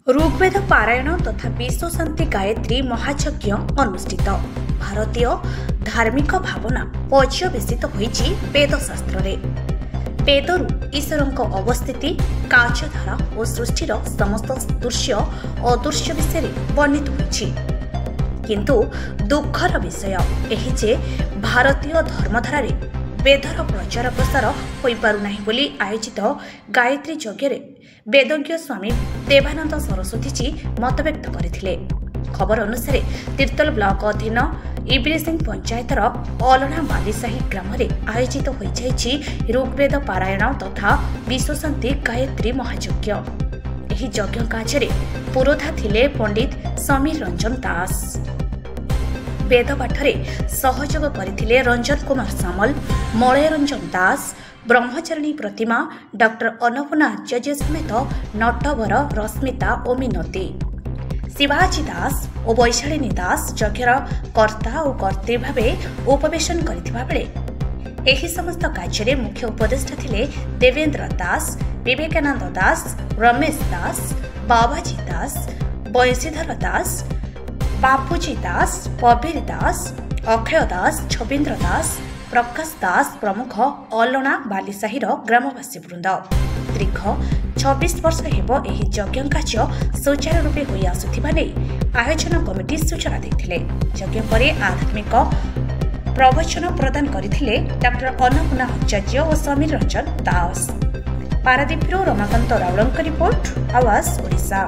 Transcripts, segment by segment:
ऋग्वेद पारायण तथा विश्वशांति गायत्री महायज्ञ अनुष्ठित। भारतीय धार्मिक भावना पर्यवेसित होइछि वेदशास्त्र रे। वेदरु ईश्वरଙ୍କ अवस्थिति, कार्यधारा और सृष्टिर समस्त दृश्य अदृश्य विषय वर्णित होइछि। किंतु दुखर विषय एहि जे भारतीय धर्मधारा रे वेदर प्रचार प्रसार होई पारु नाही बोली आयोजित गायत्री यज्ञ रे वेदज्ञ स्वामी देवानंद सरस्वती जी मतव्यक्त करथिले। खबर अनुसार तीर्तल ब्लॉक अधीन इब्रिसिंग पंचायतर अलना बालीसाही ग्राम रे आयोजित होई जाइछि ऋग्वेद पारायण तथा विश्वशांति गायत्री महायज्ञ। एही यज्ञ कार्य पुरोधा थिले पंडित समीर रंजन दास। वेद पाठरे सहयोग करथिले रंजन कुमार सामल, मलय रंजन दास, ब्रह्मचारिणी प्रतिमा डॉक्टर अन्नपूर्णा आचार्य समेत नटवर, रश्मिता और मिनती, शिवाजी दास और वैशालिनी दास यज्ञर कर्ता और कर्त्री भावे उपवेशन करथिबा बेले एही समस्त कार्य मुख्य उपदेष्टा थिले देवेंद्र दास, विवेकानंद दास, रमेश दास, बाबाजी दास, बंशीधर दास, बापूजी दास, पबीर दास, अक्षय दास, छबीन्द्र दास, प्रकाश दास प्रमुख अलना बालीसाहीर ग्रामवासी वृंद। दीर्घ 26 वर्ष हेब एही यज्ञ कार्य सुचारू रूपे होई आसुथिबा नै आयोजन कमिटी सूचना दैथिले। यज्ञ परे आध्यात्मिक प्रवचन प्रदान करथिले डॉक्टर अन्नपूर्णा आचार्य और समीर रंजन दास। पारादीपରୁ रमाकांत राउलଙ୍କ रिपोर्ट, आवाज ओडिशा।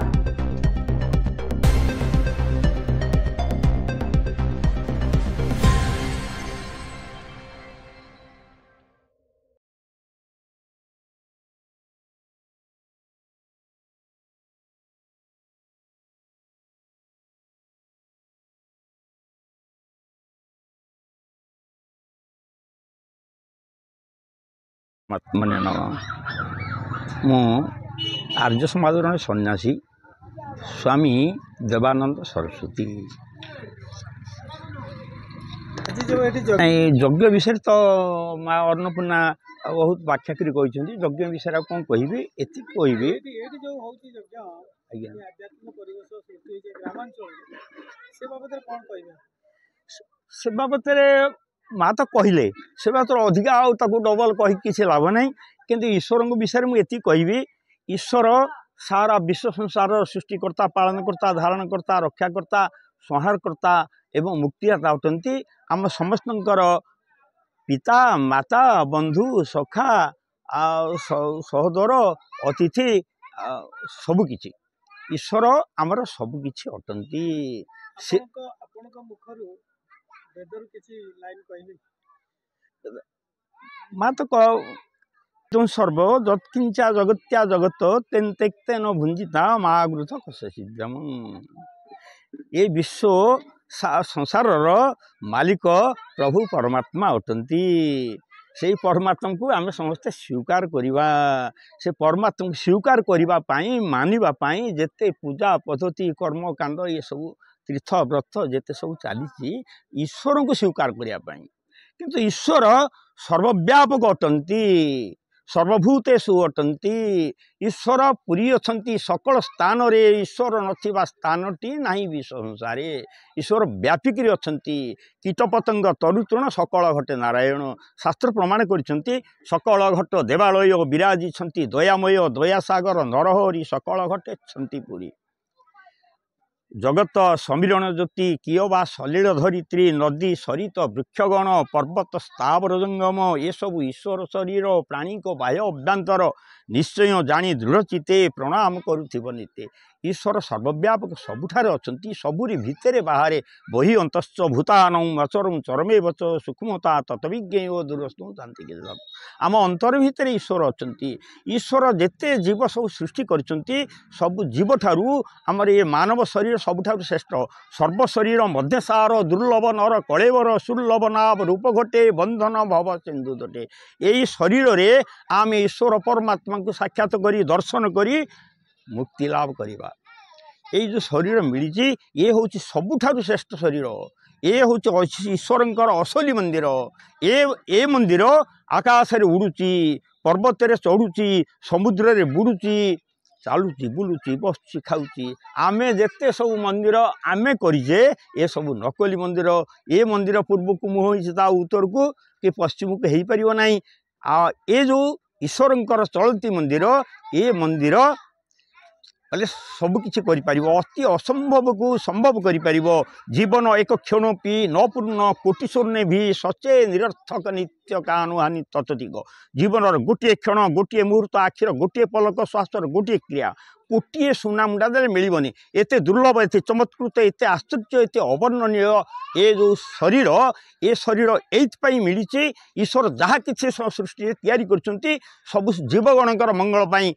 ମାନେ ମୁଁ आर्य समाज सन्यासी स्वामी देवानंद सरस्वती। यज्ञ विषय तो माँ अन्नपूर्णा बहुत व्याख्या करी यज्ञ विषय कौन कहि एति कहि से बाबद माँ तो कहले से बात अधिका आउ डबल कही किसी लाभ ना। किंतु ईश्वर विषय में ये कहि ईश्वर सारा विश्व संसार सृष्टिकर्ता, पालनकर्ता, धारणकर्ता, रक्षाकर्ता, संहारकर्ता एवं मुक्तिदाता होती। आम समस्त पिता, माता, बंधु, सखा, सहोदर, अतिथि सबकि ईश्वर आमर सबकि अटंती। माँ तो जो सर्व जत्किंचा जगत्या जगत तेन तेक्ते न भुंजिता महागृत कषिद्रम। ये विश्व संसार मालिक प्रभु परमात्मा अटंती। से परमात्मा को आम समस्ते स्वीकार करवा। से परमात्मा को स्वीकार करने मानवाई जेते पूजा पद्धति कर्म कांड ये सब तीर्थ व्रत जेते सब चली ईश्वर को स्वीकार करने। किंतु ईश्वर सर्वव्यापक अटंती, सर्वभूतेषु अटंती। ईश्वर पुरी अछंती सकल स्थान रे। ईश्वर नथिबा स्थानटी नाही विश्व संसारे। ईश्वर व्यापिकी अछंती। कीटपतंग तरुतृण सकल घटे नारायण। शास्त्र प्रमाण करिसंती सकल घट देवालय विराजी छंती। दयामय दयासागर नरहरि सकल घटे छंती पुरी। जगत समीरण ज्योति कियबा सलील धरित्री नदी सरित वृक्षगण पर्वत स्थावर जंगम ये सब ईश्वर शरीर प्राणी को बाह्य अभ्यंतर निश्चय जानी दृढ़चिते प्रणाम करुथिब निते। ईश्वर सर्वव्यापक सबुठारे अछंती। सबुरी भितरे बाहरे बहि अंतश्च भूतानम अचरम चरमे वच सूक्ष्मता तत्विज्ञ दूरस्तु शांति। आम अंतर भितर ईश्वर अछंती। ईश्वर जेते जीव सब सृष्टि करिसंती सब जीव ठारू आमर ये मानव शरीर सबुठारू श्रेष्ठ। सर्व शरीर मध्य सार दुर्लभ नर कलेवर सुर्लभ नाभ रूप घटे बंधन भव सिंधु दटे। यही शरीर रे आम ईश्वर परमात्मा को साक्षात करी दर्शन करी मुक्ति लाभ करवा। ये जो शरीर मिली ये हूँ सबुठारू श्रेष्ठ शरीर। ये हूँ ईश्वर असली मंदिर। ए मंदिर आकाश रे उड़ुची, पर्वत रे चढ़ुची, समुद्र रे बुड़ुची, ଚାଲୁଛି ବୁଲୁଛି ବସୁଛି ଖାଉଛି ଆମେ ଯେତେ ସବୁ ମନ୍ଦିର ଆମେ କରିଛେ ଏ ସବୁ ନକଲି ମନ୍ଦିର। ଏ ମନ୍ଦିର ପୂର୍ବକୁ ମୁହଁ ହେଇଛି ତା ଉତ୍ତରକୁ କି ପଶ୍ଚିମକୁ ହେଇପାରିବ ନାହିଁ। ଆଉ ଏ ଯେଉଁ ଈଶ୍ୱରଙ୍କର ଚଳନ୍ତି ମନ୍ଦିର ଏ ମନ୍ଦିର ହେଲେ ସବୁକିଛି କରିପାରିବ, ଅତି ଅସମ୍ଭବକୁ ସମ୍ଭବ କରିପାରିବ। ଜୀବନ ଏକ କ୍ଷଣ ପି ନ ପୂର୍ଣ୍ଣ କୋଟି ସ୍ୱର୍ଣ୍ଣେ ଭି ସଚେ ନିରର୍ଥକ ନିତ୍ୟ କାନୁହାନି ତତୋଧିକ। ଜୀବନର ଗୋଟିଏ କ୍ଷଣ ଗୋଟିଏ ମୁହୂର୍ତ୍ତ ଆଖିର ଗୋଟିଏ ପଲକ ଶ୍ୱାସର ଗୋଟିଏ କ୍ରିୟା କୋଟିଏ ସୁନା ମୁଣ୍ଡା ଦେଲେ ମିଳିବନି। ଏତେ ଦୁର୍ଲଭ ଏତେ ଚମତ୍କୃତ ଏତେ ଆଶ୍ଚର୍ଯ୍ୟ ଏତେ ଅବର୍ଣ୍ଣନୀୟ ଏ ଯେଉଁ ଶରୀର ଏ ଶରୀର ଏଇଥିପାଇଁ ମିଳିଛି ଈଶ୍ୱର ଯାହା କିଛି ସୃଷ୍ଟିରେ ତିଆରି କରିଛନ୍ତି ସବୁ ଜୀବଗଣଙ୍କର ମଙ୍ଗଳ ପାଇଁ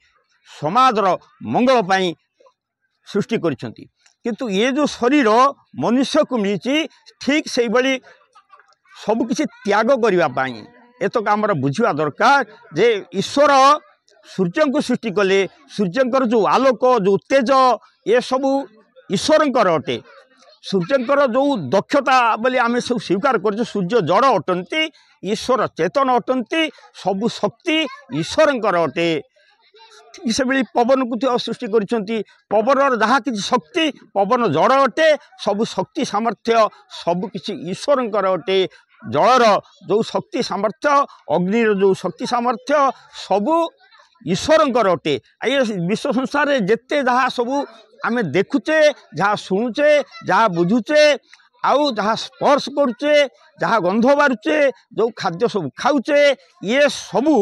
ସମାଜର ମଙ୍ଗଳ ପାଇଁ ସୃଷ୍ଟି କରିଛନ୍ତି। କିନ୍ତୁ ଏ ଯେଉଁ ଶରୀର ମନୁଷ୍ୟକୁ ମିଳିଛି ଠିକ୍ ସେଇଭଳି ସବୁକିଛି ତ୍ୟାଗ କରିବା ପାଇଁ। ଏତକ ଆମର ବୁଝିବା ଦରକାର ଯେ ଈଶ୍ୱର ସୂର୍ଯ୍ୟଙ୍କୁ ସୃଷ୍ଟି କଲେ ସୂର୍ଯ୍ୟଙ୍କର ଯେଉଁ ଆଲୋକ ଯେଉଁ ତେଜ ଏସବୁ ଈଶ୍ୱରଙ୍କର ଅଟେ। ସୂର୍ଯ୍ୟଙ୍କର ଯେଉଁ ଦକ୍ଷତା ବୋଲି ଆମେ ସବୁ ସ୍ୱୀକାର କରୁଛୁ ସୂର୍ଯ୍ୟ ଜଡ଼ ଅଟନ୍ତି ଈଶ୍ୱର ଚେତନ ଅଟନ୍ତି ସବୁ ଶକ୍ତି ଈଶ୍ୱରଙ୍କର ଅଟେ। ଠିକ୍ ସେଭଳି ପବନକୁ ସୃଷ୍ଟି କରିଛନ୍ତି ପବନର ଯାହା କିଛି ଶକ୍ତି ପବନ ଜଡ଼ ଅଟେ ସବୁ ଶକ୍ତି ସାମର୍ଥ୍ୟ ସବୁକିଛି ଈଶ୍ୱରଙ୍କର ଅଟେ। ଜଳର ଯେଉଁ ଶକ୍ତି ସାମର୍ଥ୍ୟ ଅଗ୍ନିର ଯେଉଁ ଶକ୍ତି ସାମର୍ଥ୍ୟ ସବୁ ଈଶ୍ୱରଙ୍କର ଅଟେ। ଏ ବିଶ୍ୱ ସଂସାରରେ ଯେତେ ଯାହା ସବୁ ଆମେ ଦେଖୁଛେ ଯାହା ଶୁଣୁଛେ ଯାହା ବୁଝୁଛେ ଆଉ ଯାହା ସ୍ପର୍ଶ କରୁଛେ ଯାହା ଗନ୍ଧ ବାରୁଛେ ଯେଉଁ ଖାଦ୍ୟ ସବୁ ଖାଉଛେ ଇଏ ସବୁ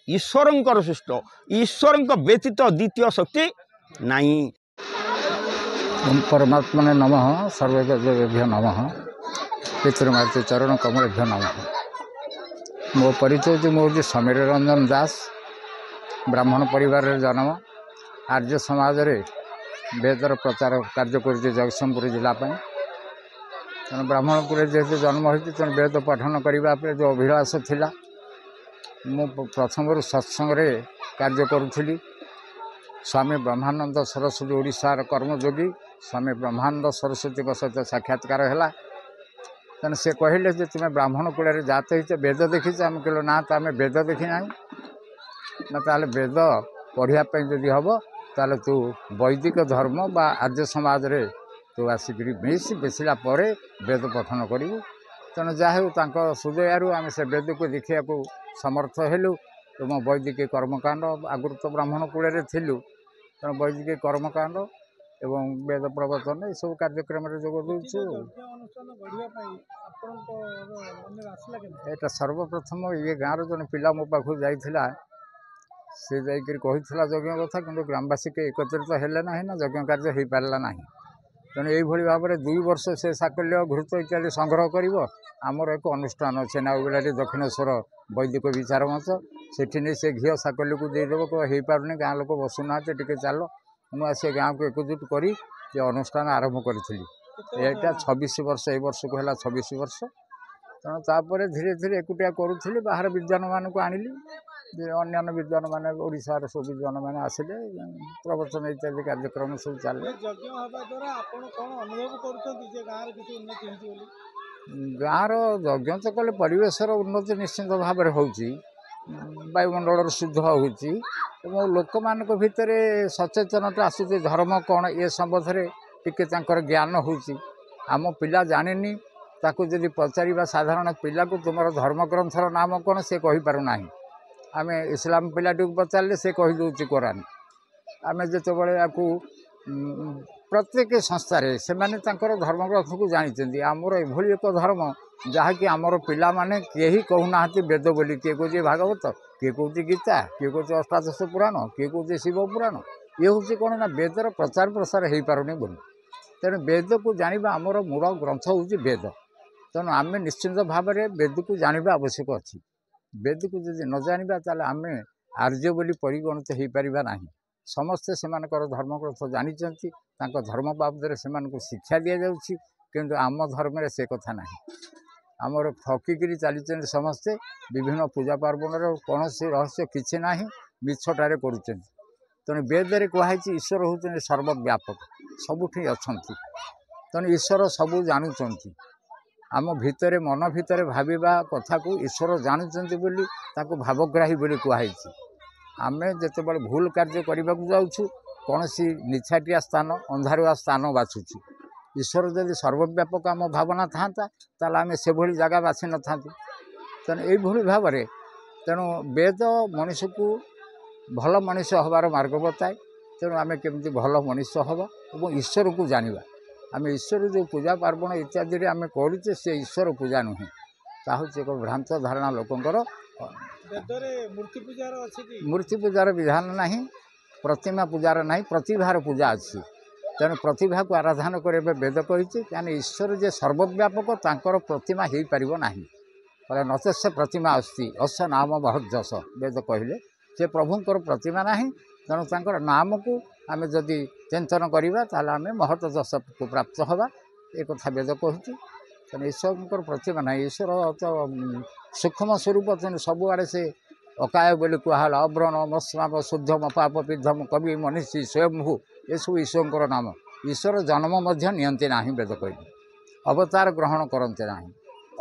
ଈଶ୍ୱରଙ୍କର ସୃଷ୍ଟ। ଈଶ୍ୱରଙ୍କ ବ୍ୟତୀତ ଦ୍ୱିତୀୟ ଶକ୍ତି ନାହିଁ। परमात्मने नमः सर्वदेवेभ्यो नमः पितृमातृ चरण कमलेभ्यो नमः। मो परिचय मो समीर रंजन दास ब्राह्मण परिवार जन्म आर्य समाज रे वेदर प्रचार कार्य कर जगतसिंहपुर जिला तेना ब्राह्मणपुर जेहेतु जन्म होती तेना वेद पठन करने जो अभिलाष थिला मु प्रथम सत्संग कार्य करुली। स्वामी ब्रह्मानंद सरस्वती ओडिशार कर्मयोगी स्वामी ब्रह्मानंद सरस्वती सहित साक्षात्कार है। तेना से कहले जे तुम्हें ब्राह्मण कूल जात हो वेद देखी आम कहल ना तो आम वेद देखी ना ना ताले वेद पढ़ापी जदि हम ताले तू वैदिक धर्म बा आर्य समाज रे तू आसिक बेसिला वेद पठन करू। तेणु जहाँ सुदयारू आम से वेद को देखा समर्थ हेलु तुम वैदिक कर्मकांड आगुरी तो ब्राह्मण कूल थिलु तेणु वैदिक कर्मकांड एवं वेद प्रवचन ये सब कार्यक्रम जोग दूसु। यहाँ सर्वप्रथम ये गाँव जन पिला मो पाखु जाइथिला से जाकर कही यज्ञ कथा कि ग्रामवासी के एकत्रित हेले ना ना यज्ञ कार्य हो पारा ना। तेणु यही भाव में 2 वर्ष से साकल्य घृत इत्यादि संग्रह कर आमर एक अनुष्ठान अच्छे नाउगुड़ा दक्षिणेश्वर वैदिक विचार मंच से से घी साकल्य को देदेव हो पारे गाँ लोक बसुना टे चल मुझे से गाँव को एकजुट कर अनुष्ठान आरंभ करी। यहाँ 26 वर्ष ए वर्ष को है 26 वर्ष। तेणु तापर धीरे धीरे एकुटिया करूली बाहर विद्वान मानक आनिली अन्य विद्वान मैंने ओडिशार सब विद्वान मैंने आसिले प्रवचन इत्यादि कार्यक्रम सब चले। गाँव यज्ञ तो कले परिवेशर उन्नति निश्चित भाव में होची वायुमंडल शुद्ध होची लोक मान भितर सचेतनता आसूची धर्म कौन ये संबंध में टिके ज्ञान होची आम पिला जानी ताकू जदि पचार साधारण पिला को तुम धर्म ग्रंथर नाम कौन से कही पारुना। आम इस्लाम पिलाटी पचारे से कहीदे कुरान आम जो प्रत्येक संस्था से माने धर्म ग्रंथ को जानते आमर एभली एक धर्म जहाँकि आमर पिला माने केही कहूना वेद बोली किए कौच भागवत किए कौच गीता किए कौच अष्टादश पुराण किए कौच शिव पुराण ये हूँ कौन ना वेदर प्रचार प्रसार हो पारुनी बोली। तेणु वेद को जाना आमर मूल ग्रंथ हूँ वेद। तेणु आम निश्चित भाव में वेद को जानवा आवश्यक अच्छी। वेद को जब न जाना ताल आम आर्य बोली परिगणित हो पारा ना। समस्ते से धर्म ग्रंथ जानी धर्म बाबद से शिक्षा दि जाऊँगी किंतु आम धर्म से कथा ना आमर ठकिकी चली समस्ते विभिन्न पूजा पार्वण कौन रहस्य किसी ना मिछटारे करुँच। तेणु वेदरे कहुई ईश्वर हूँ सर्वव्यापक सबुठी अच्छा। तेणु ईश्वर सबू जानूँ आम भितर मन भितर भाविबा कथा को ईश्वर जानुंट भावग्राही बोली कहुई। आम जिते भूल कार्य करने को जाऊँ कौन निछाटिया स्थान अंधारुआ स्थान बाछुची ईश्वर जदि सर्वव्यापक आम भावना था आम से भली जगह बाछि न था तेणु यही भाव में तेणु वेद मनुष्य को भल मनुष्य हबार मार्ग बताए तेणु आम केमती भल मनुष्य हवा और ईश्वर को जानिबा आम ईश्वर जो पूजा पार्वण इत्यादि आम करुचे से ईश्वर पूजा नुहे ता हूँ एक भ्रांत धारणा लोकंर मूर्ति पूजार विधान नहीं प्रतिमा पूजार नहीं प्रतिभार पूजा अच्छी तेणु प्रतिभा को आराधना करे वेद कही कहीं ईश्वर जे सर्वव्यापक तांकर प्रतिमा हो पार ना नतस्य प्रतिमा अस्ति अस्य नाम बहुत जस वेद कहले से प्रभुंर प्रतिमा ना तेणु तांकर नाम को आम जदि चिंतन करवा ताल आम महत जस को प्राप्त हवा एक कथा वेद कहती तेणु ईश्वर प्रतिमा ना ईश्वर तो सूक्ष्म स्वरूप तेणु सबुआड़े से अकाय बोली कहल अव्रण मस्माप शुद्धम पाप पिद्धम कवि मनीषी स्वयंभू ये सब ईश्वर नाम ईश्वर जन्म नियंती ना वेद कहले अवतार ग्रहण करते ना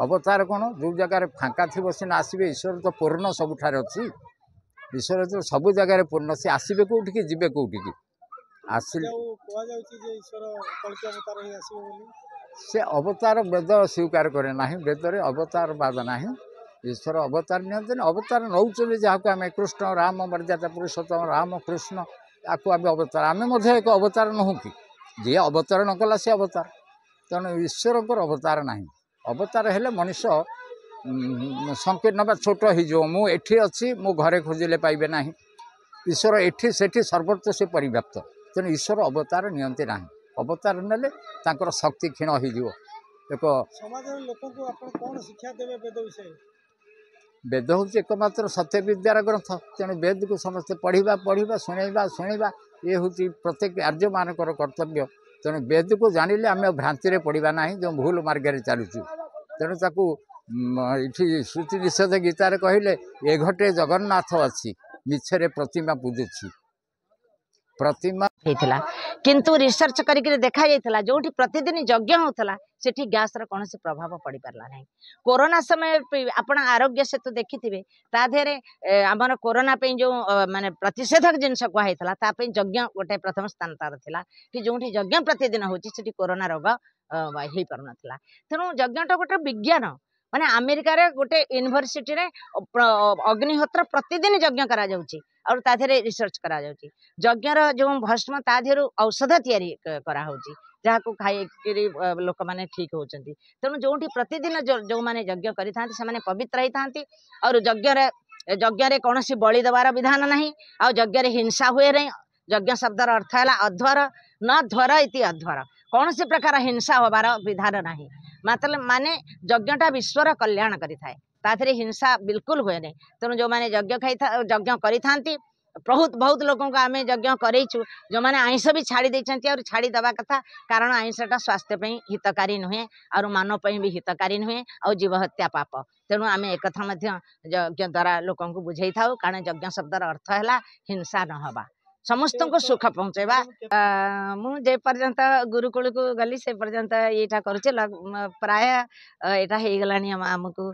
अवतार कौन जो जगार फाँका थी सीना आसवे ईश्वर तो पूर्ण सबुठार अच्छी ईश्वर तो सबु जगार पूर्ण सी आसवे कौटिकी जीवे कौटिकी आसिले से अवतार वेद स्वीकार करे ना वेदरे अवतार बाद ना ईश्वर अवतार नियंते अवतार नौचले जहाँ आम कृष्ण राम मर्यादा पुरुषोत्तम राम कृष्ण आपको आम अवतार आम एक अवतार नुह कि जी अवतार न कला सी अवतार तेणु ईश्वर अवतार ना अवतार हेले मनुष्य संकीर्ण बा छोट हो मुझे अच्छी मो घरे खोजिले पाइबे ना ईश्वर एठी सेठी सर्वत्र से परिव्याप्त तेणु ईश्वर अवतार नियंते ना अवतार नेले तांकर शक्ति क्षीण हो एक समाज लोक को आपण कौन शिक्षा देबे वेद विषय वेद हूँ एकमात्र सत्य विद्यार ग्रंथ तेणु वेद को समस्ते पढ़ा पढ़ा शुणा शुणा ये हूँ प्रत्येक आर्य मानकर कर्तव्य तेणु वेद को जानिले आम भ्रांति पढ़ा ना जो भूल मार्गे चलुचु तेणु ताकू ये श्रुति निषेध गीतार कहले ए घटे जगन्नाथ अच्छी मिछरे प्रतिमा पूजुची प्रतिमा होता किंतु रिसर्च करके देखा जाता जो प्रतिदिन यज्ञ होता सेठी गैस कौन प्रभाव पड़ पारा ना कोरोना समय आपण आरोग्य सेतु देखिथे ताधे आमर कोरोना जो माने प्रतिषेधक जिनस कहुई यज्ञ गोटे प्रथम स्थान तार था कि जो यज्ञ प्रतिदिन होती कोरोना रोग हो पार ना तेणु यज्ञटा गोटे विज्ञान माने अमेरिका रे गोटे यूनिवर्सिटी रे अग्निहोत्र प्रतिदिन यज्ञ करा जाउची और ताधे रिसर्च करा जाउची यज्ञर जो भस्म ताधेरु औषध तैयारी करा होची जहाँ को खाई लोक मैंने ठीक होती तेणु जो प्रतिदिन जो मैंने यज्ञ करि थांती से माने पवित्र होई थांती और यज्ञ कौन बलि देवार विधान नहीं आ यज्ञ हिंसा हुए नहीं यज्ञ शब्दर अर्थ है अध्वर न ध्वर इति अध्वर कौन सी प्रकार हिंसा होबार विधान नहीं मतलब माने यज्ञटा विश्वर कल्याण करें हिंसा बिल्कुल हुए नहीं तेणु जो मैंने यज्ञ करि थांती बहुत लोगों को आम यज्ञ करेचु जो मैंने आइंष भी छाड़ी देछंती और छाड़ी दवा कथा कारण आइंषटा स्वास्थ्य हितकारी नुहे और मानव भी हितकारी नुहे और जीव हत्या पाप तेणु आम एक यज्ञ द्वारा लोगों को बुझे था कारण यज्ञ शब्दर अर्थ है हिंसा न हवा समस्त को सुख पहुँचेबा मुझे पर्यंत गुरुकुल को गली से पर्यंत यहाँ करुचे प्राय यहाँ हो गला आमको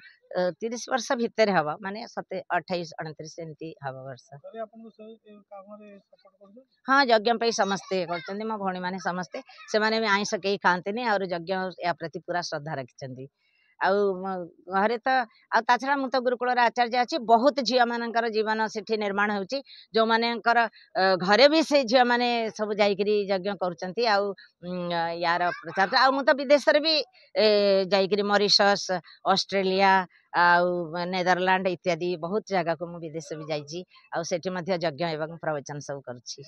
30 वर्ष भितर हम माने 28-29 एमती हम वर्ष हाँ यज्ञ समस्ते कर मो भौणी मैंने समस्ते से माने भी आइंष कहीं खाते और यज्ञ या प्रति पूरा श्रद्धा रखिंट घरे तो छड़ा मुझे गुरुकुल आचार्य अच्छी बहुत झील मानकर जीवन से निर्माण होची जो मानकर घरे भी से झील मैंने सब जाइकरी यज्ञ करुँच यार प्रचार आ तो विदेश भी जाइकरी मॉरिशस ऑस्ट्रेलिया आउ नेदरलैंड इत्यादि बहुत जगह को मुझे विदेश भी जाइए आउ सेठी मध्य यज्ञ एवं प्रवचन सब करुँची।